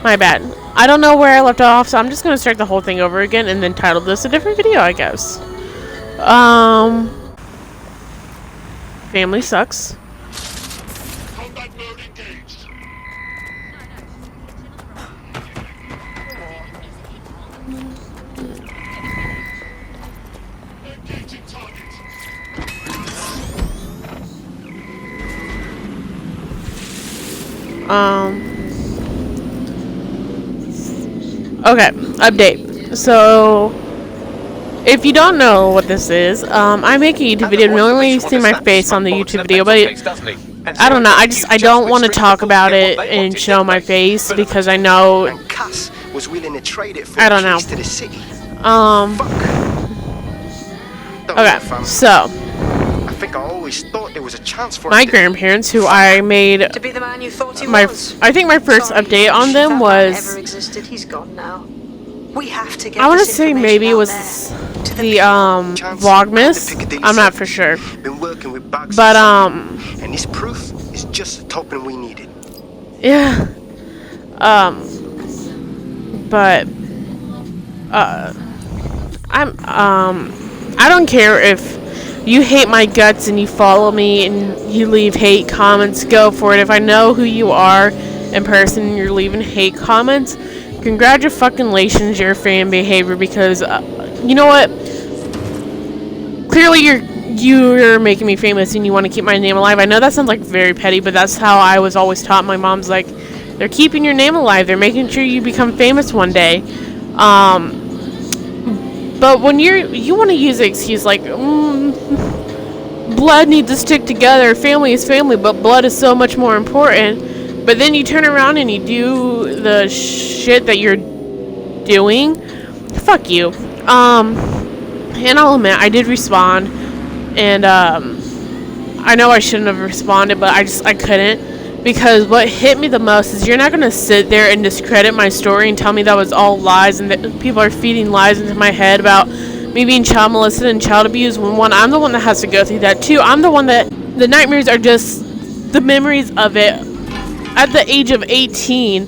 My bad. I don't know where I left off, so I'm just gonna start the whole thing over again and then title this a different video, I guess. Family sucks. Combat mode engaged. Engaging target. Okay, update. So, if you don't know what this is, I make a YouTube video. Normally you see my face on the YouTube video, but I don't know. I don't want to talk about it and show my face because I know. I don't know. Okay, so. My grandparents, who I made to be the man you thought he was. I think my first update on them was. He's gone now. We have to get I want to say maybe it was the Vlogmas. I'm not for sure. But and this proof is just the token we needed. Yeah. But I don't care if you hate my guts and you follow me and you leave hate comments. Go for it. If I know who you are in person and you're leaving hate comments, congratulations, your fan behavior, because you know what? Clearly you're making me famous and you want to keep my name alive. I know that sounds like very petty, but that's how I was always taught. My mom's like, they're keeping your name alive. They're making sure you become famous one day. But when you want to use an excuse like blood needs to stick together, family is family, but blood is so much more important. But then you turn around and you do the shit that you're doing. Fuck you. And I'll admit, I did respond, and I know I shouldn't have responded, but I couldn't. Because what hit me the most is you're not going to sit there and discredit my story and tell me that was all lies and that people are feeding lies into my head about me being child molested and child abused, when one, I'm the one that has to go through that. Two, I'm the one that the nightmares are just the memories of it at the age of 18.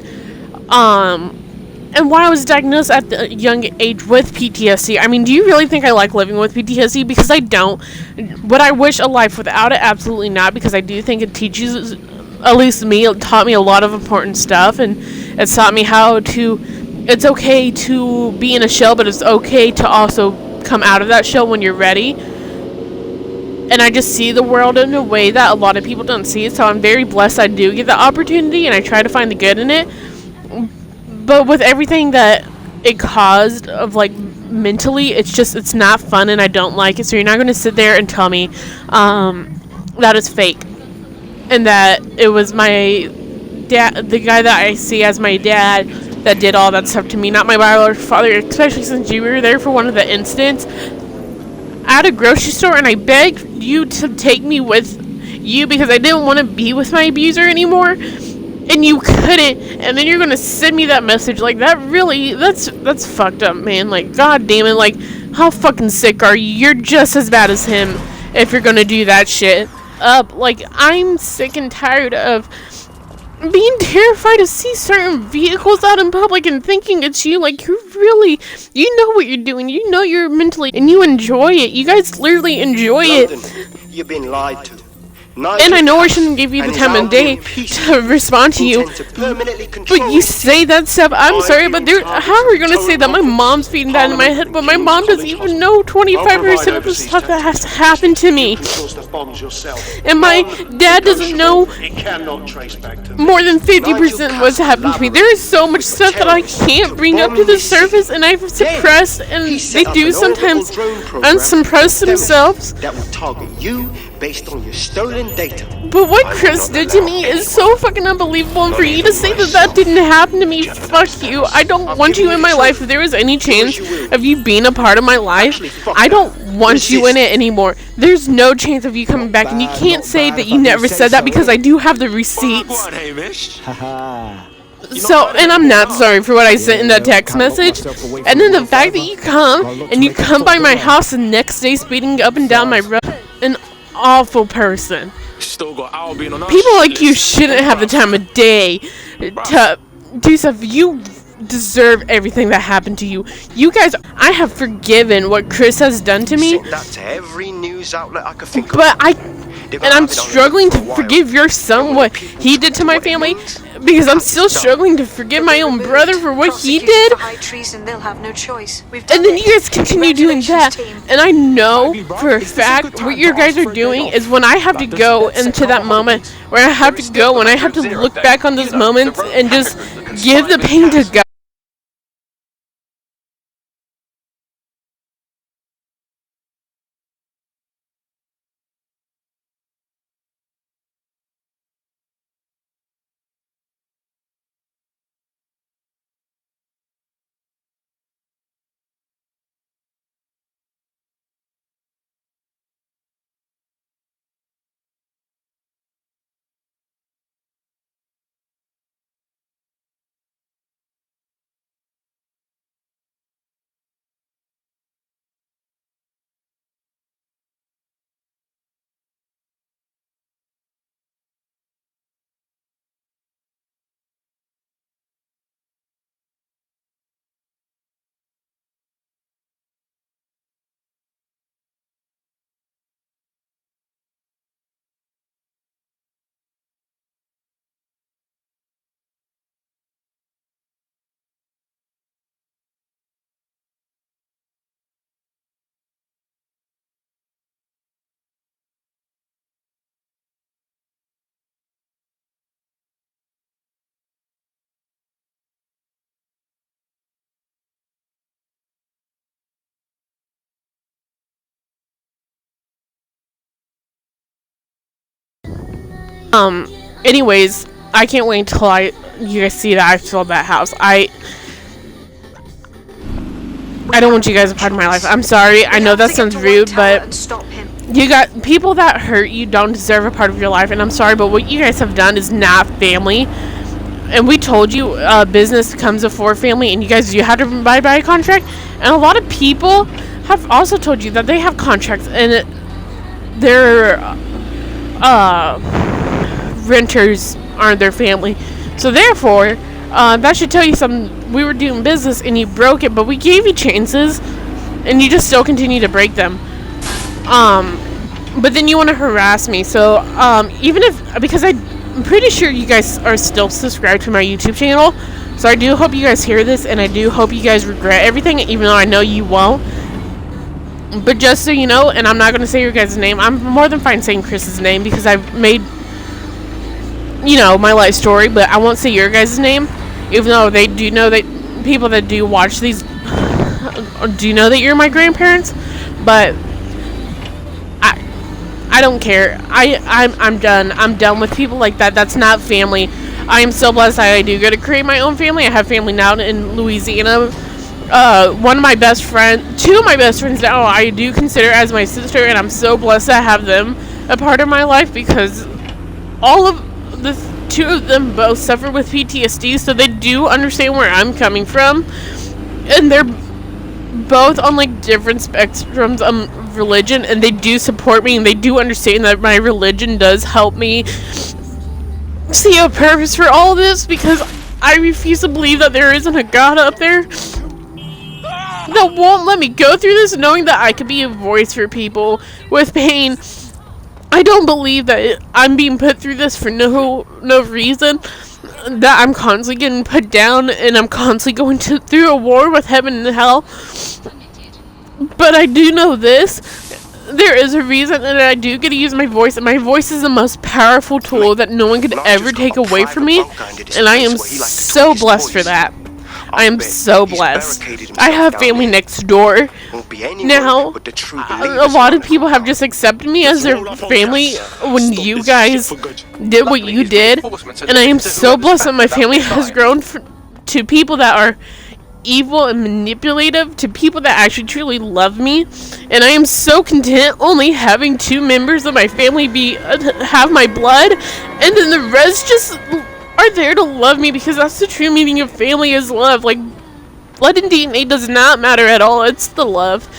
And why I was diagnosed at the young age with PTSD. I mean, do you really think I like living with PTSD? Because I don't. Would I wish a life without it? Absolutely not, because I do think it teaches, at least me, it taught me a lot of important stuff, and it's taught me how to, it's okay to be in a shell, but it's okay to also come out of that shell when you're ready. And I just see the world in a way that a lot of people don't see it, so I'm very blessed I do get the opportunity, and I try to find the good in it. But with everything that it caused of, like, mentally, it's not fun, and I don't like it, so you're not going to sit there and tell me that it's fake. And that it was my dad, the guy that I see as my dad, that did all that stuff to me, not my biological father, especially since you were there for one of the incidents at a grocery store, and I begged you to take me with you because I didn't want to be with my abuser anymore, and you couldn't, and then you're going to send me that message. Like, that really, that's fucked up, man. Like, god damn it, like, how fucking sick are you? You're just as bad as him if you're going to do that shit. Like, I'm sick and tired of being terrified to see certain vehicles out in public and thinking it's you. Like, you know what you're doing, you know you're mentally, and you enjoy it. You guys literally enjoy it. You've been lied to. And I know I shouldn't give you the time of day to respond to you, but you say that stuff. I'm sorry, but how are we going to say that? My mom's feeding that in my head, but my mom doesn't even know 25% of the stuff that has happened to me. And my dad doesn't know more than 50% of what's happened to me. There is so much stuff that I can't bring up to the surface, and I've suppressed, and they do sometimes unsuppress themselves. That will target you based on your stolen data. But what Chris did to me is so fucking unbelievable, and for you to say that didn't happen to me, fuck you. I don't want you in my life. If there was any chance of you being a part of my life, I don't want you in it anymore. There's no chance of you coming back, and you can't say that you never said that, because I do have the receipts. So, and I'm not sorry for what I sent in that text message. And then the fact that you come by my house the next day speeding up and down my road, an awful person. People like you shouldn't have the time of day to stuff. You deserve everything that happened to you. You guys, I have forgiven what Chris has done to me. Sent that to every news outlet I could think But of. I'm struggling to forgive your son what he did to my family, because I'm still struggling to forgive my own brother for what he did. For high treason, they'll have no choice. We've done And then it. you guys continue doing that. Congratulations, team. And I know for a fact what you guys are doing is when I have to go into that moment where I have to go, when I have to look back on those moments and just give the pain to God. Anyways, I can't wait until you guys see that I sold that house. I don't want you guys a part of my life. I'm sorry. I know that sounds rude, but you got people that hurt you don't deserve a part of your life, and I'm sorry, but what you guys have done is not family. And we told you business comes before family, and you guys do have to abide by a contract. And a lot of people have also told you that they have contracts, and their renters aren't their family. So therefore, that should tell you something. We were doing business, and you broke it, but we gave you chances, and you just still continue to break them. But then you want to harass me. So even if, because I'm pretty sure you guys are still subscribed to my YouTube channel, so I do hope you guys hear this, and I do hope you guys regret everything, even though I know you won't. But just so you know, and I'm not going to say your guys' name, I'm more than fine saying Chris's name, because I've made, my life story, but I won't say your guys' name, even though they do know that people that do watch these do know that you're my grandparents. But I don't care. I'm done. I'm done with people like that. That's not family. I am so blessed that I do get to create my own family. I have family now in Louisiana. One of my best friends, two of my best friends now, I do consider as my sister, and I'm so blessed to have them a part of my life, because all of the two of them both suffer with PTSD, so they do understand where I'm coming from, and they're both on like different spectrums of religion, and they do support me, and they do understand that my religion does help me see a purpose for all this, because I refuse to believe that there isn't a God up there that won't let me go through this, knowing that I could be a voice for people with pain. I don't believe that I'm being put through this for no reason, that I'm constantly getting put down, and I'm constantly going through a war with heaven and hell. But I do know this: there is a reason that I do get to use my voice, and my voice is the most powerful tool that no one could ever take away from me, and I am so blessed for that. I am so blessed. I have family next door now. A lot of people have just accepted me as their family when you guys did what you did, and I am so blessed that my family has grown to people that are evil and manipulative to people that actually truly love me, and I am so content only having 2 members of my family have my blood, and then the rest just are there to love me, because that's the true meaning of family, is love. Like, blood and DNA does not matter at all. It's the love.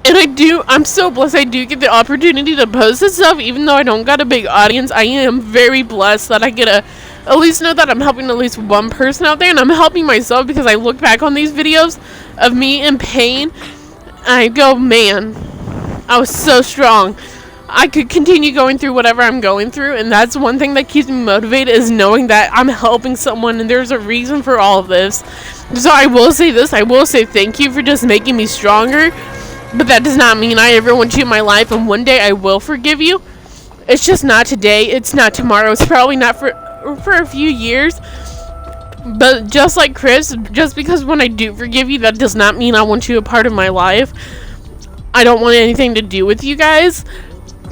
And I'm so blessed I do get the opportunity to post this stuff, even though I don't got a big audience. I am very blessed that I get to at least know that I'm helping at least one person out there, and I'm helping myself because I look back on these videos of me in pain, and I go, man, I was so strong. I could continue going through whatever I'm going through, and that's one thing that keeps me motivated, is knowing that I'm helping someone and there's a reason for all of this. So I will say this, I will say thank you for just making me stronger, but that does not mean I ever want you in my life, and one day I will forgive you. It's just not today, it's not tomorrow, it's probably not for a few years. But just like Chris, just because when I do forgive you, that does not mean I want you a part of my life. I don't want anything to do with you guys.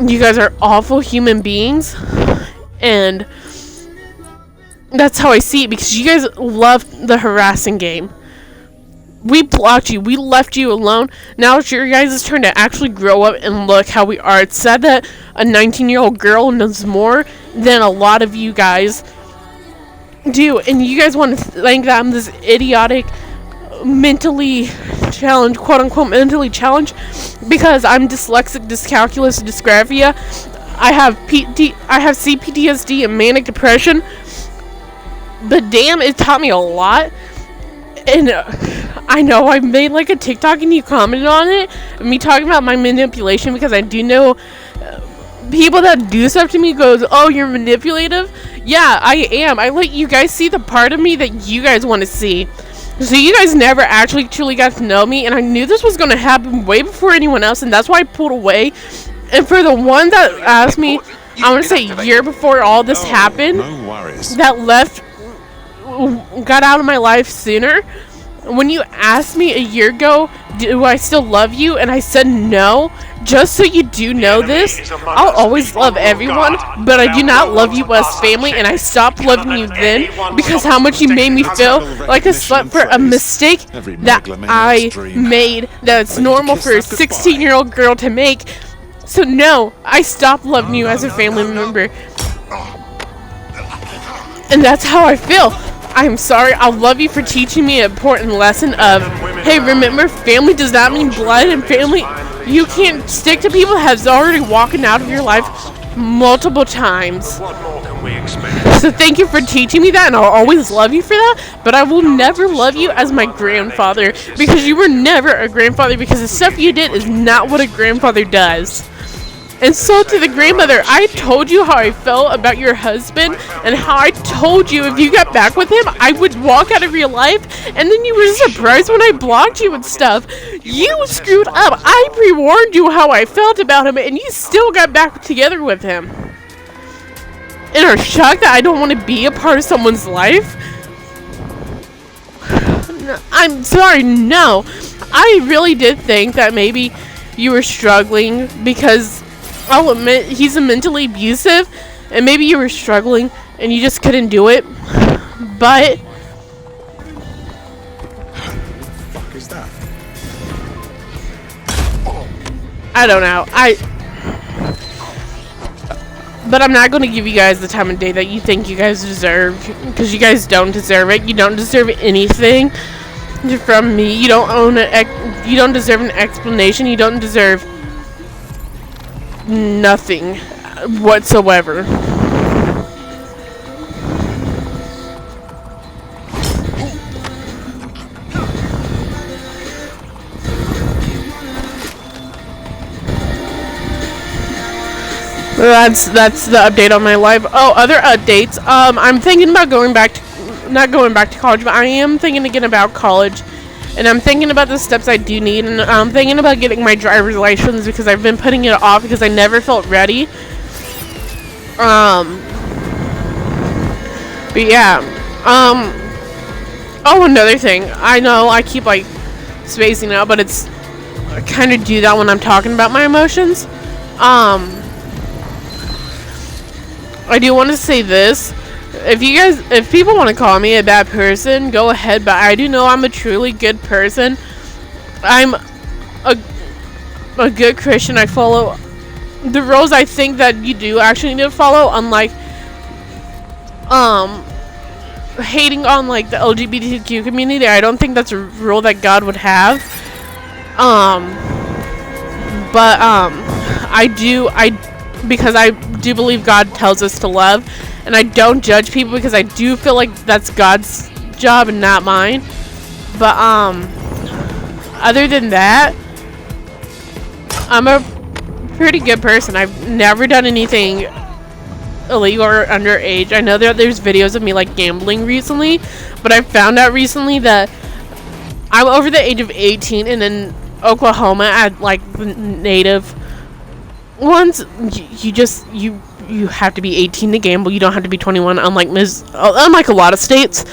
You guys are awful human beings, and that's how I see it, because you guys love the harassing game. We blocked you, we left you alone. Now it's your guys' turn to actually grow up and look how we are. It's sad that a 19-year-old girl knows more than a lot of you guys do, and you guys want to think that I'm this idiotic, mentally challenged, quote-unquote mentally challenged, because I'm dyslexic, dyscalculus, dysgraphia. I have CPTSD and manic depression, but damn, it taught me a lot. And I know I made like a TikTok and you commented on it, me talking about my manipulation, because I do know people that do stuff to me goes, oh, you're manipulative. Yeah, I am. I let you guys see the part of me that you guys want to see. So you guys never actually truly got to know me, and I knew this was going to happen way before anyone else, and that's why I pulled away. And for the one that asked me, I want to say a year before all this happened, that left, got out of my life sooner. When you asked me a year ago, do I still love you? And I said no. Just so you do know this, I'll always love everyone, but I do not love you as family, and I stopped loving you then because how much you made me feel like a slut for a mistake that I made, that's normal for a 16-year-old girl to make. So no, I stopped loving you as a family member. And that's how I feel. I'm sorry. I'll love you for teaching me an important lesson of, hey, remember, family does not mean blood, and family, you can't stick to people that has already walking out of your life multiple times. So thank you for teaching me that, and I'll always love you for that, but I will never love you as my grandfather, because you were never a grandfather, because the stuff you did is not what a grandfather does. And so to the grandmother, I told you how I felt about your husband, and how I told you if you got back with him, I would walk out of your life, and then you were surprised when I blocked you and stuff. You screwed up. I pre-warned you how I felt about him, and you still got back together with him. And are shocked that I don't want to be a part of someone's life? I'm sorry, no. I really did think that maybe you were struggling because, I'll admit, he's mentally abusive, and maybe you were struggling and you just couldn't do it. But What the fuck is that? I don't know. But I'm not going to give you guys the time of day that you think you guys deserve, because you guys don't deserve it. You don't deserve anything from me. You don't you don't deserve an explanation. You don't deserve nothing whatsoever. That's the update on my life. Oh, other updates. I'm thinking about not going back to college, but I am thinking again about college. And I'm thinking about the steps I do need, and I'm thinking about getting my driver's license because I've been putting it off because I never felt ready. But yeah. Oh, another thing. I know I keep like spacing out, but it's I kind of do that when I'm talking about my emotions. I do want to say this. If people want to call me a bad person, go ahead, but I do know I'm a truly good person. I'm a good Christian. I follow the rules I think that you do actually need to follow, unlike hating on like the LGBTQ community. I don't think that's a rule that God would have. But because I do believe God tells us to love, and I don't judge people because I do feel like that's God's job and not mine. But other than that, I'm a pretty good person. I've never done anything illegal or underage. I know that there's videos of me like gambling recently, but I found out recently that I'm over the age of 18, and in Oklahoma at like the native ones, you have to be 18 to gamble. You don't have to be 21, unlike a lot of states.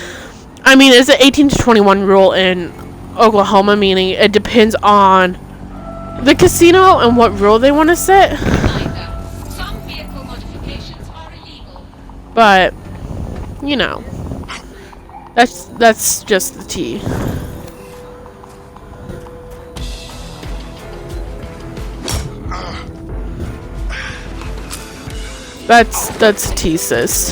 I mean, it's an 18 to 21 rule in Oklahoma, meaning it depends on the casino and what rule they want to set. Some vehicle modifications are illegal. But, you know, that's just the tea. That's tea, sis.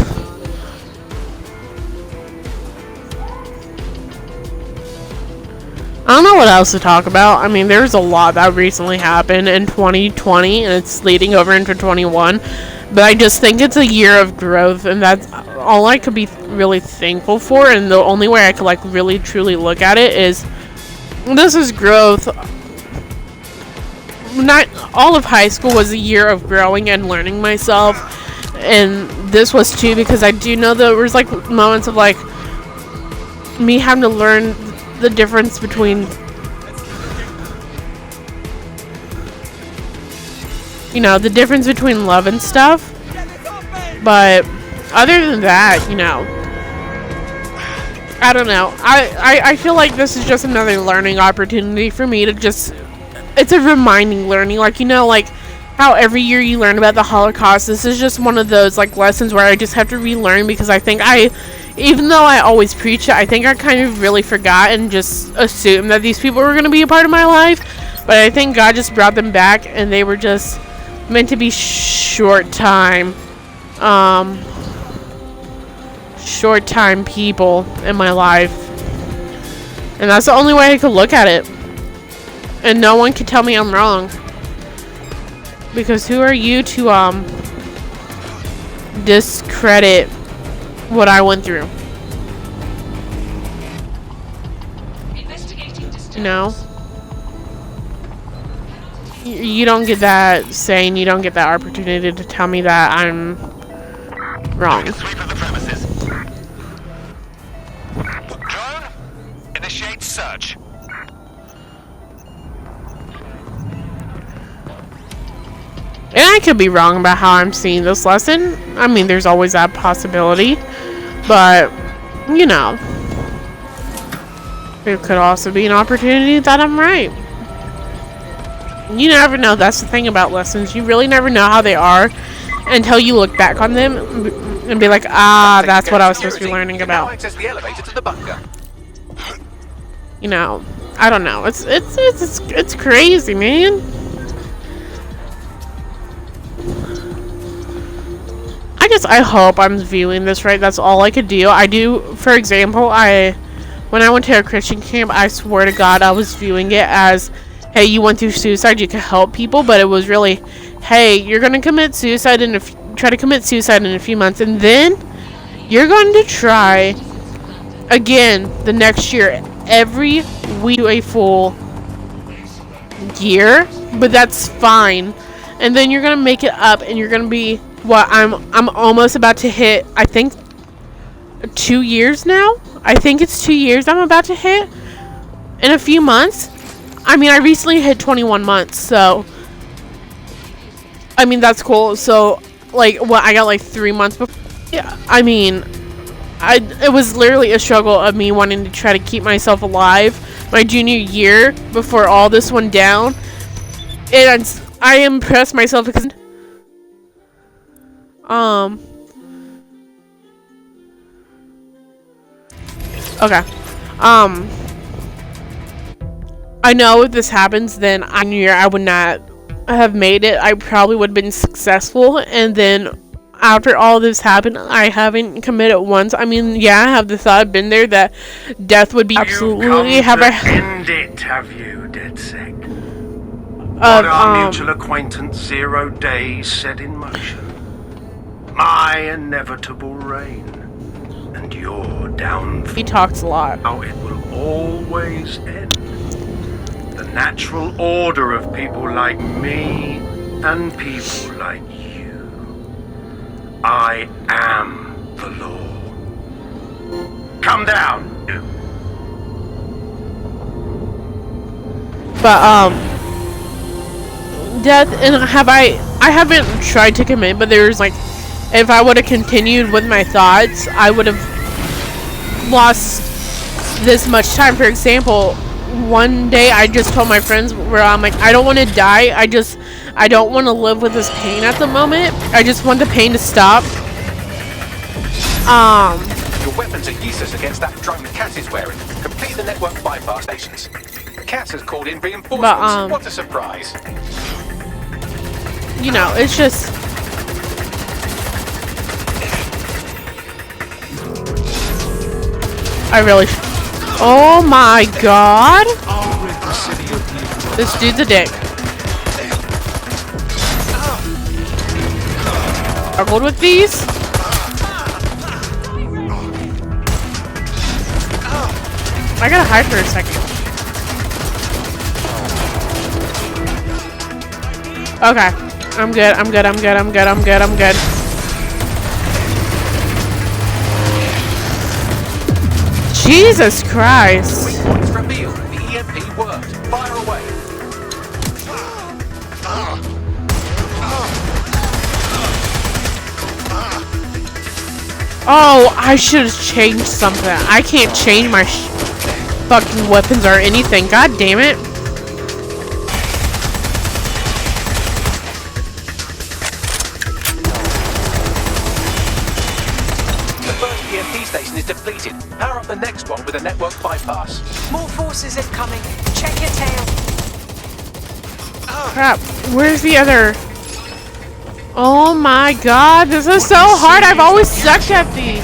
I don't know what else to talk about. I mean, there's a lot that recently happened in 2020, and it's leading over into 21. But I just think it's a year of growth, and that's all I could be really thankful for. And the only way I could like really truly look at it is this is growth. Not all of high school was a year of growing and learning myself, and this was too, because I do know there was like moments of like me having to learn the difference between, you know, the difference between love and stuff. But other than that, you know, I don't know. I feel like this is just another learning opportunity for me to just, it's a reminding learning, like, you know, like how every year you learn about the Holocaust. This is just one of those like lessons where I just have to relearn, because I think even though I always preach it, I think I kind of really forgot and just assumed that these people were going to be a part of my life. But I think God just brought them back, and they were just meant to be short time people in my life. And that's the only way I could look at it. And no one can tell me I'm wrong. Because who are you to discredit what I went through? You know? You don't get that saying, you don't get that opportunity to tell me that I'm wrong. Sweep of the premises. Drone, initiate search. And I could be wrong about how I'm seeing this lesson. I mean, there's always that possibility. But, you know, there could also be an opportunity that I'm right. You never know. That's the thing about lessons. You really never know how they are until you look back on them and be like, ah, that's what I was supposed to be learning about. Access the elevator to the bunker. You know, I don't know. It's crazy, man. I hope I'm viewing this right. That's all I could do. For example, when I went to a Christian camp, I swear to God, I was viewing it as, hey, you went through suicide, you can help people, but it was really, hey, you're gonna commit suicide try to commit suicide in a few months, and then you're going to try again the next year, every week, a full year, but that's fine, and then you're gonna make it up, and you're gonna be I'm almost about to hit, I think 2 years now. I think it's 2 years I'm about to hit in a few months. I mean, I recently hit 21 months, so I mean, that's cool. So like, I got like 3 months before. Yeah, I mean, it was literally a struggle of me wanting to try to keep myself alive my junior year before all this went down, and I impressed myself because okay. I know if this happens, then I knew I would not have made it. I probably would have been successful, and then after all this happened, I haven't committed once. I mean, yeah, I have the thought, I've been there, that death would be absolutely end it, have you, dead sick? What our mutual acquaintance 0 days set in motion. my inevitable reign, and your downfall. He talks a lot. How it will always end. The natural order of people like me and people like you. I am the law. Come down. But death, and I haven't tried to commit, but there's like, if I would have continued with my thoughts, I would have lost this much time. For example, one day I just told my friends where I'm like, I don't want to die, I don't want to live with this pain at the moment. I just want the pain to stop. Your weapons are useless against that drone the cat is wearing. Complete the network bypass stations. The cat has called in reinforcements. But, what a surprise. You know, it's just... I really... Oh my god! This dude's a dick. Struggled with these? I gotta hide for a second. Okay. I'm good, I'm good, I'm good, I'm good, I'm good, I'm good. Jesus Christ. Weak points revealed. The EMP worked. Fire away. Oh, I should have changed something. I can't change my fucking weapons or anything. God damn it. The first EMP station is depleted. Power up the next one with a network bypass. More forces incoming. Check your tail. Crap. Where's the other? Oh my god, this is so hard. I've always sucked at these.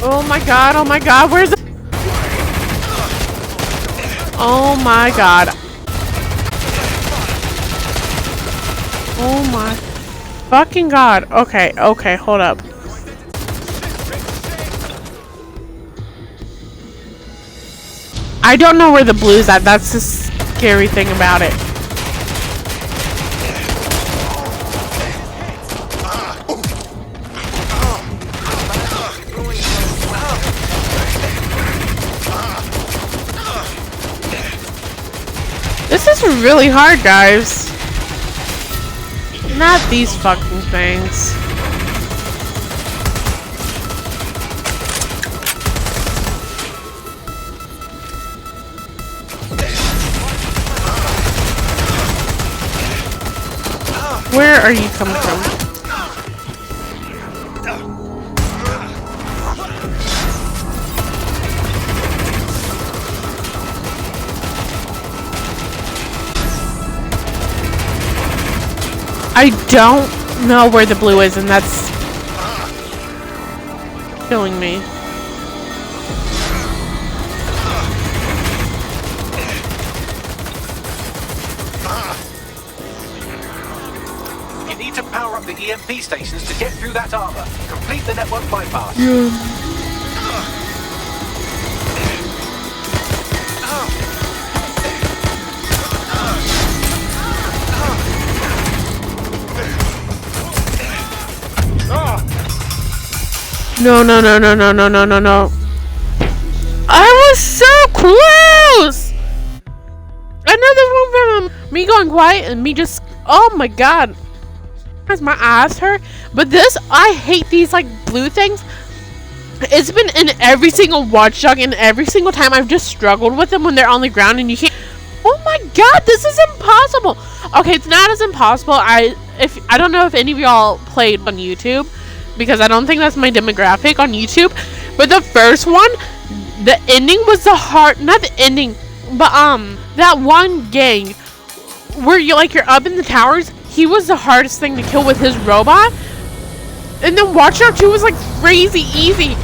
Oh my god, where's the... Oh my god. Oh my fucking god. Okay, okay, hold up. I don't know where the blue's at. That's the scary thing about it. This is really hard, guys. Not these fucking things. Where are you coming from? I don't know where the blue is, and that's killing me. You need to power up the EMP stations to get through that armor. Complete the network bypass. No, no, no, no, no, no, no, no, no. I was so close! Another one from me going quiet and me just... Oh my god. My eyes hurt. But this, I hate these like blue things. It's been in every single Watchdog, and every single time I've just struggled with them when they're on the ground and you can't... Oh my god, this is impossible! Okay, it's not as impossible. I don't know if any of y'all played on YouTube, because I don't think that's my demographic on YouTube. But the first one, the ending was the hard... Not the ending, but that one gang where you're up in the towers. He was the hardest thing to kill with his robot. And then Watchdog 2 was like crazy easy.